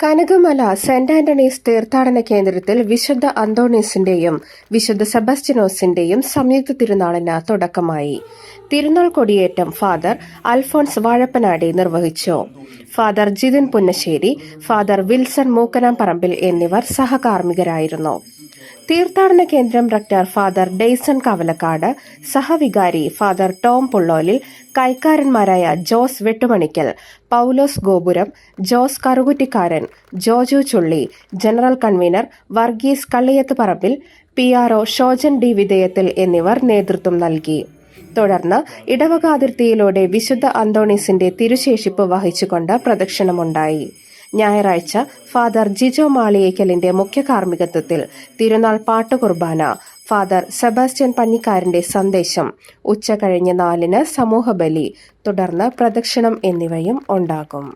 Kanakamala saint Antony's തീർത്ഥാടന കേന്ദ്രത്തിൽ വിശുദ്ധ അന്തോണീസിന്റെയും വിശുദ്ധ സെബാസ്റ്റ്യനോസിന്റെയും സംയുക്ത തിരുനാളിന് തുടക്കമായി. തിരുനാൾ കൊടിയേറ്റം ഫാദർ അൽഫോൺസ് വാഴപ്പനാടി നിർവഹിച്ചു. ഫാദർ ജിതിൻ പുന്നശ്ശേരി, ഫാദർ വിൽസൺ മൂക്കനാംപറമ്പിൽ എന്നിവർ സഹകാർമ്മികരായിരുന്നു. തീർത്ഥാടന കേന്ദ്രം റക്ടർ ഫാദർ ഡെയ്സൺ കവലക്കാട്, സഹവികാരി ഫാദർ ടോം പുള്ളോലിൽ, കൈക്കാരന്മാരായ Jose Vettumanickal, Paulose Gopuram, Jose Karukuttikkaran, Joju Chulli, general convener Varghese Kalliyath Parambil, PRO Shojan D Vidheyathil എന്നിവർ നേതൃത്വം നൽകി. തുടർന്ന് ഇടവക അതിർത്തിയിലൂടെ വിശുദ്ധ അന്തോണീസിന്റെ തിരുശേഷിപ്പ് വഹിച്ചുകൊണ്ട് പ്രദക്ഷിണമുണ്ടായി. ഞായറാഴ്ച ഫാദർ ജിജോ മാളിയേക്കലിന്റെ മുഖ്യ കാർമ്മികത്വത്തിൽ തിരുനാൾ പാട്ടുകുർബാന, ഫാദർ സെബാസ്റ്റ്യൻ പഞ്ഞിക്കാരന്റെ സന്ദേശം, ഉച്ച കഴിഞ്ഞ് 4-ന് സമൂഹബലി, തുടർന്ന് പ്രദക്ഷിണം എന്നിവയും ഉണ്ടാകും.